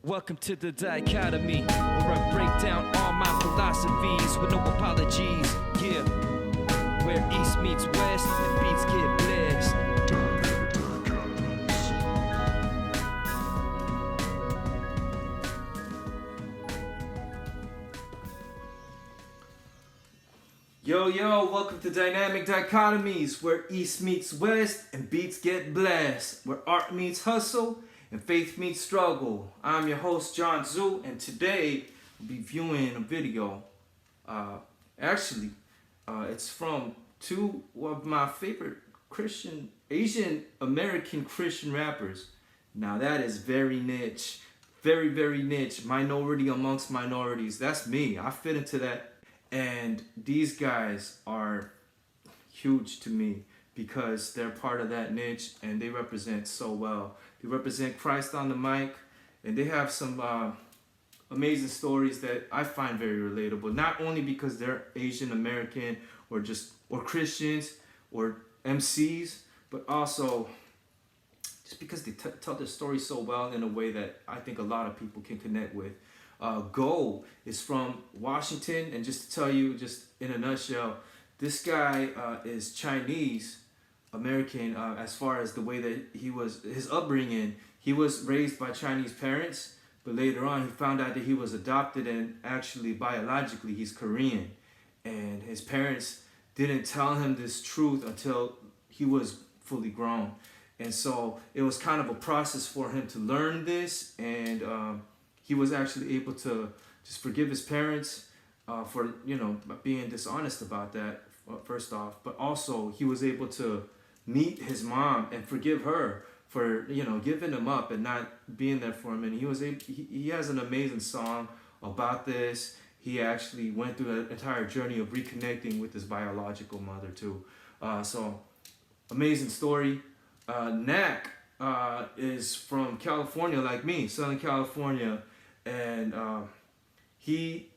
Welcome to the dichotomy, where I break down all my philosophies with no apologies. Yeah, where East meets West and beats get blessed. Yo, welcome to Dynamic Dichotomies, where East meets West and beats get blessed, where art meets hustle and faith meets struggle. I'm your host, John Zhu, and today we'll be viewing a video. It's from two of my favorite Asian American Christian rappers. Now that is very niche, very niche, minority amongst minorities. That's me. I fit into that. And these guys are huge to me because they're part of that niche and they represent so well. They represent Christ on the mic, and they have some amazing stories that I find very relatable. Not only because they're Asian American or Christians or MCs, but also just because they tell their story so well in a way that I think a lot of people can connect with. Gowe is from Washington, and just to tell you, just in a nutshell, this guy is Chinese American as far as the way that his upbringing. He was raised by Chinese parents, but later on he found out that he was adopted, and actually biologically he's Korean, and his parents didn't tell him this truth until he was fully grown. And so it was kind of a process for him to learn this, and he was actually able to just forgive his parents for being dishonest about that, first off. But also he was able to meet his mom and forgive her for giving him up and not being there for him. And he has an amazing song about this. He actually went through an entire journey of reconnecting with his biological mother too. So amazing story. Knack is from California, like me, Southern California. And he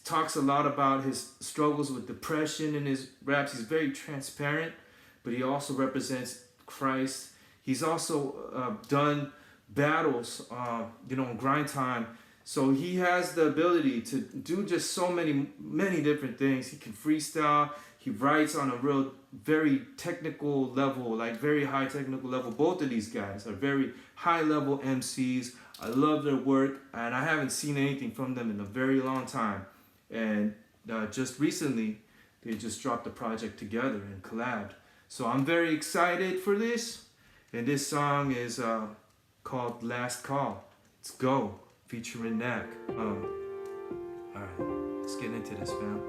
talks a lot about his struggles with depression in his raps. He's very transparent, but he also represents Christ. He's also done battles, in grind time. So he has the ability to do just so many different things. He can freestyle. He writes on a very technical level, like very high technical level. Both of these guys are very high level MCs. I love their work, and I haven't seen anything from them in a very long time. And just recently, they just dropped a project together and collabed. So I'm very excited for this. And this song is called Last Call. It's Gowe, featuring Knack. Alright, let's get into this, fam.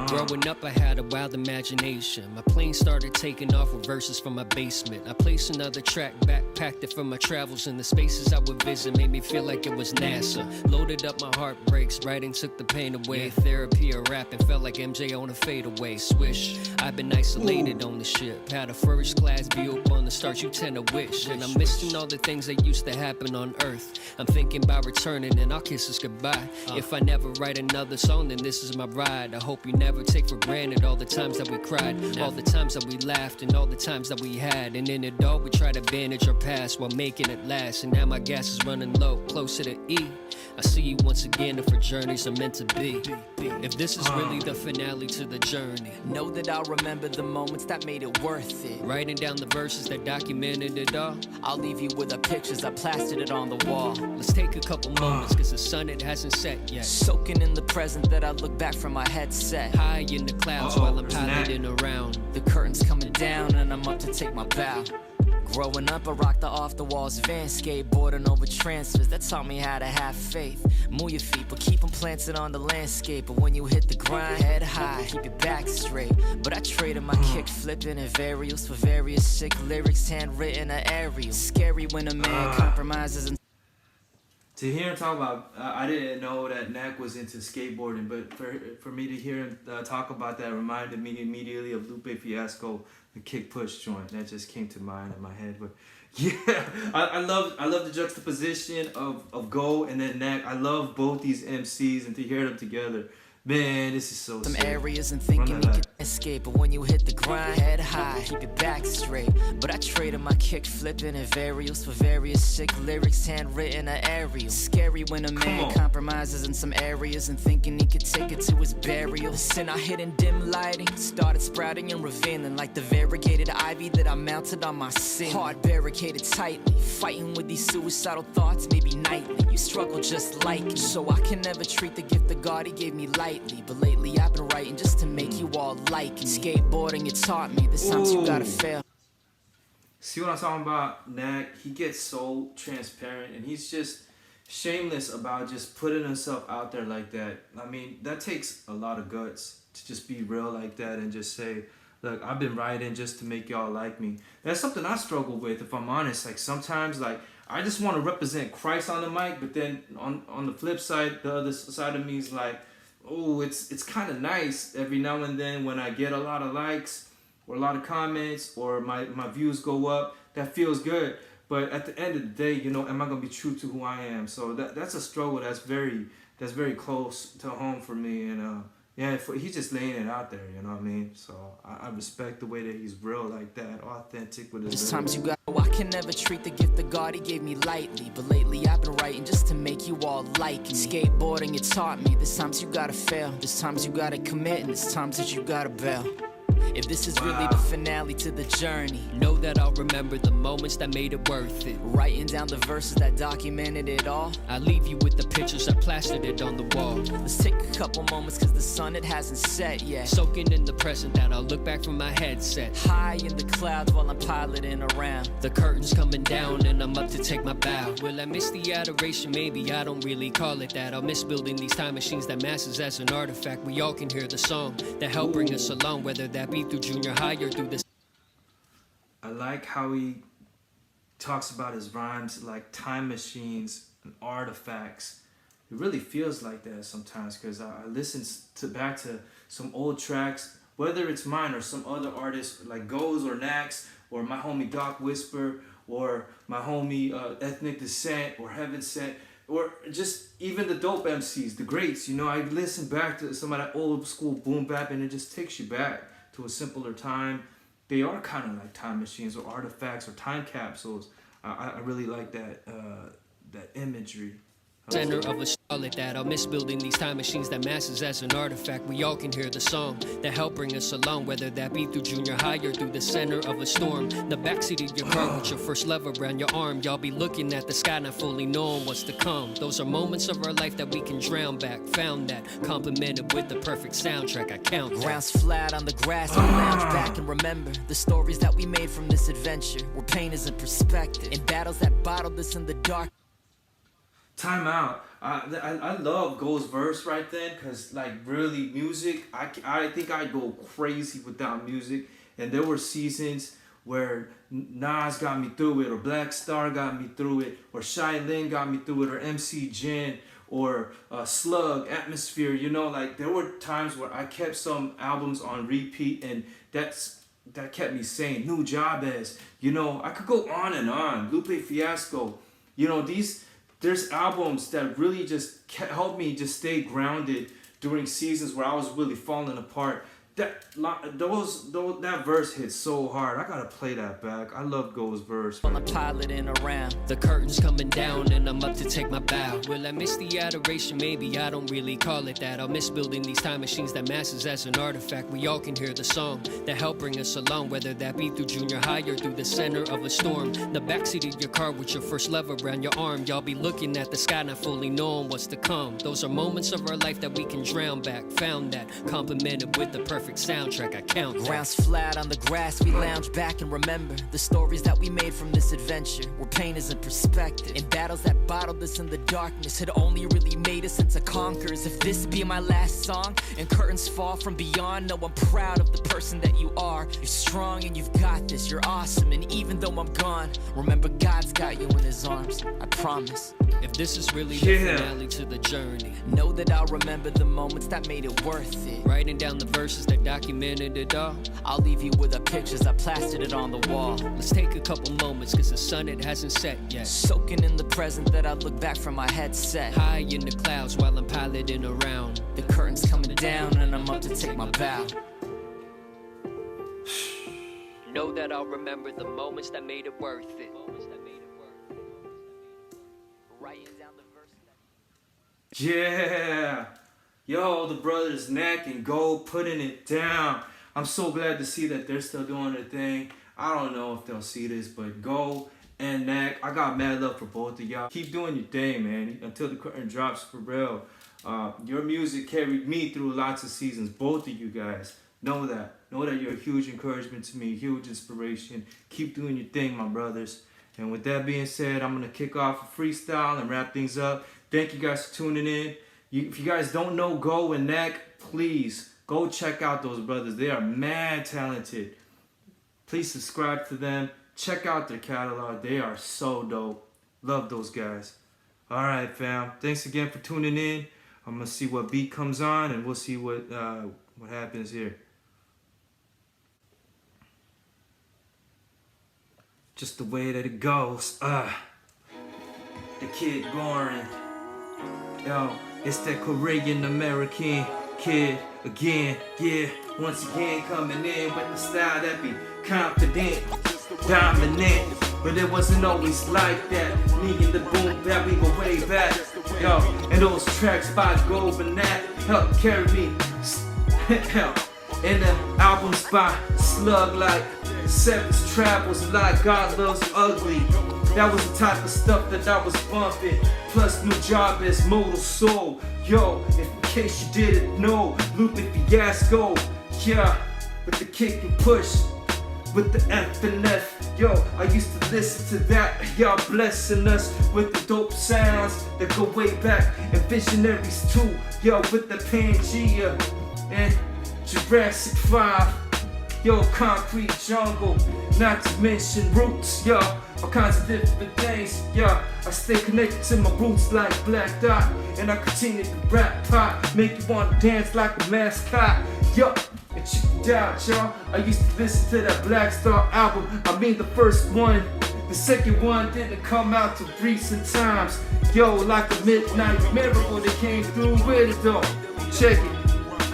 Growing up, I had a wild imagination. My plane started taking off with verses from my basement. I placed another track, backpacked it from my travels, and the spaces I would visit made me feel like it was NASA. Loaded up my heartbreaks, writing took the pain away. Therapy or rapping felt like MJ on a fadeaway. Swish, I've been isolated on the ship. Had a first class view up on the stars, you tend to wish. And I'm missing all the things that used to happen on Earth. I'm thinking about returning, and I'll kiss us goodbye. If I never write another song, then this is my ride. I hope you never take for granted all the times that we cried, all the times that we laughed, and all the times that we had. And in it all, we try to bandage our past while making it last. And now my gas is running low, closer to E. I see you once again, if our journeys are meant to be. If this is really the finale to the journey, know that I'll remember the moments that made it worth it. Writing down the verses that documented it all. I'll leave you with the pictures, I plastered it on the wall. Let's take a couple moments, cause the sun, it hasn't set yet. Soaking in the present that I look back from my headset. High in the clouds while I'm piloting around. The curtain's coming down and I'm up to take my bow. Growing up, I rocked the off-the-walls van, skateboarding over transfers. That taught me how to have faith. Move your feet, but keep them planted on the landscape. But when you hit the grind, head high, keep your back straight. But I traded my kick flipping and varials for various sick lyrics, handwritten or aerial. Scary when a man compromises and To hear him talk about, I didn't know that Knack was into skateboarding, but for me to hear him talk about that reminded me immediately of Lupe Fiasco, the kick push joint. That just came to mind in my head. But Yeah, I love the juxtaposition of Gowe and then Knack. I love both these MCs, and to hear them together, man, this is so Some sick. areas and thinking you can escape, but when you hit the grind, head high, keep your back straight. But I traded my kick flipping and varials for various sick lyrics, handwritten or aerial. Scary when a man compromises in some areas and thinking he could take it to his burial. The sin I hid in dim lighting started sprouting and revealing like the variegated ivy that I mounted on my sin. Heart barricaded tightly, fighting with these suicidal thoughts, maybe nightly. You struggle just like me, so I can never treat the gift of God he gave me lightly. But lately I've been writing just to make you all like me. Skateboarding, it taught me that sometimes you gotta fail. See what I'm talking about? Knack, he gets so transparent, and he's just shameless about just putting himself out there like that. I mean, that takes a lot of guts to just be real like that and just say, look, I've been writing just to make y'all like me. That's something I struggle with, if I'm honest. Like, sometimes, like, I just want to represent Christ on the mic, but then on the flip side, the other side of me is like, oh, it's kind of nice every now and then when I get a lot of likes or a lot of comments or my views go up. That feels good. But at the end of the day, you know, am I going to be true to who I am? So that's a struggle that's very close to home for me. And yeah, he's just laying it out there, you know what I mean? So I respect the way that he's real like that, authentic with his There's times you got, I can never treat the gift of God he gave me lightly. But lately I've been writing just to make you all like me. Skateboarding, it taught me there's times you gotta fail, there's times you gotta commit, and there's times that you gotta bail. If this is really the finale to the journey, Know that I'll remember the moments that made it worth it. writing down the verses that documented it all. I leave you with the pictures, I plastered it on the wall. Let's take a couple moments cause the sun, it hasn't set yet. Soaking in the present that I'll look back from my headset. High in the clouds while I'm piloting around. The curtain's coming down and I'm up to take my bow. Will I miss the adoration? Maybe I don't really call it that. I'll miss building these time machines that masses as an artifact. We all can hear the song that helped bring us along, whether that be through junior high or through this. I like how he talks about his rhymes like time machines and artifacts. It really feels like that sometimes, because I listen back to some old tracks, whether it's mine or some other artists like Gowe's or Knack's or my homie Doc Whisper or my homie Ethnic Descent or Heaven Sent, or just even the dope MCs, the greats. You know, I listen back to some of that old school boom bap and it just takes you back to a simpler time. They are kind of like time machines or artifacts or time capsules. I really like that imagery. Center of a starlet that I'll miss building these time machines that masses as an artifact. We all can hear the song that helped bring us along, whether that be through junior high or through the center of a storm. The backseat of your car with your first love around your arm. Y'all be looking at the sky, not fully knowing what's to come. Those are moments of our life that we can drown back. Found that, complimented with the perfect soundtrack. I count that. Ground's flat on the grass, we lounge back and remember the stories that we made from this adventure, where pain is in perspective, in battles that bottled us in the dark. Time out. I love Gowe's verse right then, because like really music, I think I'd go crazy without music. And there were seasons where Nas got me through it, or Black Star got me through it, or Shai Lin got me through it, or MC Jin, or Slug, Atmosphere. You know, like there were times where I kept some albums on repeat, and that kept me sane. New Jabez, you know, I could go on and on. Lupe Fiasco, you know, there's albums that really just helped me just stay grounded during seasons where I was really falling apart. That verse hits so hard. I gotta play that back. I love Gowe's verse. While I'm piloting around. The curtain's coming down and I'm up to take my bow. Will I miss the adoration? Maybe I don't really call it that. I'll miss building these time machines that masses as an artifact. We all can hear the song that helped bring us along, whether that be through junior high or through the center of a storm. The backseat of your car with your first love around your arm. Y'all be looking at the sky, not fully knowing what's to come. Those are moments of our life that we can drown back. Found that, complimented with the perfect soundtrack. I count that. Ground's flat on the grass, we lounge back and remember the stories that we made from this adventure, where pain is in perspective, in battles that bottled us in the darkness, had only really made us into conquerors. If this be my last song and curtains fall from beyond, know I'm proud of the person that you are. You're strong and you've got this, you're awesome, and even though I'm gone, remember God's got you in his arms, I promise. If this is really the finale to the journey, know that I'll remember the moments that made it worth it. Writing down the verses that documented it all. I'll leave you with the pictures, I plastered it on the wall. Let's take a couple moments, cause the sun, it hasn't set yet. Soaking in the present that I look back from my headset. High in the clouds while I'm piloting around. The curtain's coming down and I'm up to take my bow. Know that I'll remember the moments that made it worth it. Writing down the verse. Yeah. Yo, the brothers Neck and Gowe putting it down. I'm so glad to see that they're still doing their thing. I don't know if they'll see this, but Gowe and Neck, I got mad love for both of y'all. Keep doing your thing, man, until the curtain drops for real. Your music carried me through lots of seasons, both of you guys. Know that. Know that you're a huge encouragement to me, huge inspiration. Keep doing your thing, my brothers. And with that being said, I'm going to kick off a freestyle and wrap things up. Thank you guys for tuning in. If you guys don't know Gowe and Neck, please go check out those brothers. They are mad talented. Please subscribe to them. Check out their catalog. They are so dope. Love those guys. All right, fam. Thanks again for tuning in. I'm going to see what beat comes on, and we'll see what happens here. Just the way that it goes. The kid Gorin. Yo, it's that Korean American kid again. Yeah, once again coming in with the style that be confident, dominant. But it wasn't always like that. Me and the boom bap, we go way back. Yo, and those tracks by Gowe and Neck help carry me. And the albums by Slug like Seven's Travels like God Loves Ugly. That was the type of stuff that I was bumping. Plus new job as Modal Soul. Yo, in case you didn't know, Lupe Fiasco. Yeah, with the kick and push, with the F and F. Yo, I used to listen to that. Y'all blessing us with the dope sounds that go way back. And Visionaries too. Yo, with the Pangea and Jurassic 5. Yo, Concrete Jungle, not to mention Roots, yo, all kinds of different things, yo. I stay connected to my roots like Black Dot, and I continue to rap pop, make you wanna dance like a mascot, yo. And check it out, y'all. I used to listen to that Black Star album. I mean the first one. The second one didn't come out till recent times. Yo, like a midnight miracle that came through with it though. Check it.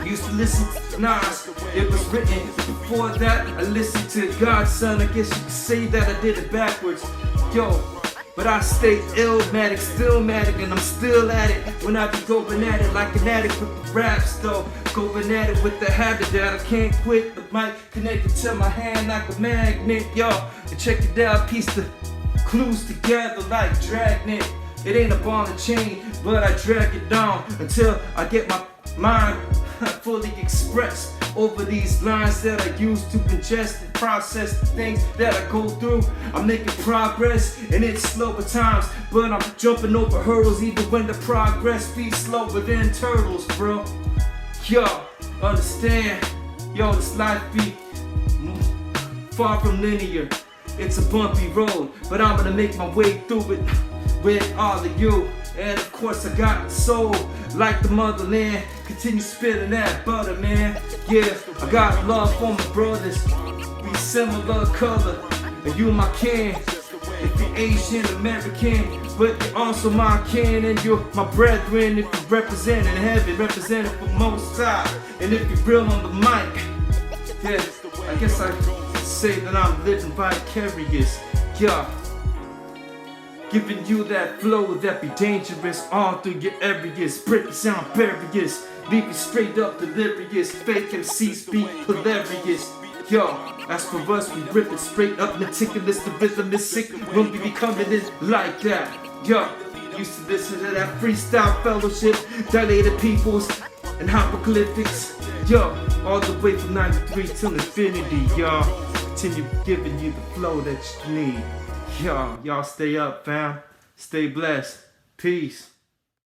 Used to listen to Nas, it was written. Before that, I listened to Godson. I guess you could say that I did it backwards. Yo, but I stay illmatic, stillmatic, and I'm still at it. When I be going at it like an addict with the raps though. Going at it with the habit that I can't quit. The mic connected to my hand like a magnet, yo. And check it out, piece the clues together like Dragnet. It ain't a ball and chain, but I drag it down until I get my mind fully expressed over these lines that I use to ingest and process the things that I go through. I'm making progress and it's slow at times, but I'm jumping over hurdles even when the progress be slower than turtles, bro. Yo, understand? Yo, this life be far from linear. It's a bumpy road, but I'm gonna make my way through it with all of you. And of course I got soul like the motherland. Continue spitting that butter, man. Yeah, I got love for my brothers. We similar color, and you my kin. If you're Asian American, but you're also my kin, and you're my brethren. If you're representing heaven, representing for Most High, and if you're real on the mic, yeah, I guess I could say that I'm living vicarious. Yeah. Giving you that flow that be dangerous all through your areas. Breaking sound barriers, leaving straight up delirious. Fake MCs be hilarious. Yo, as for us, we rip it straight up, meticulous. The rhythm is sick when we be coming in like that. Yo, used to listen to that freestyle fellowship, dilated peoples and hieroglyphics. Yo, all the way from 93 till infinity, y'all. Continue giving you the flow that you need. Y'all stay up, fam. Stay blessed. Peace.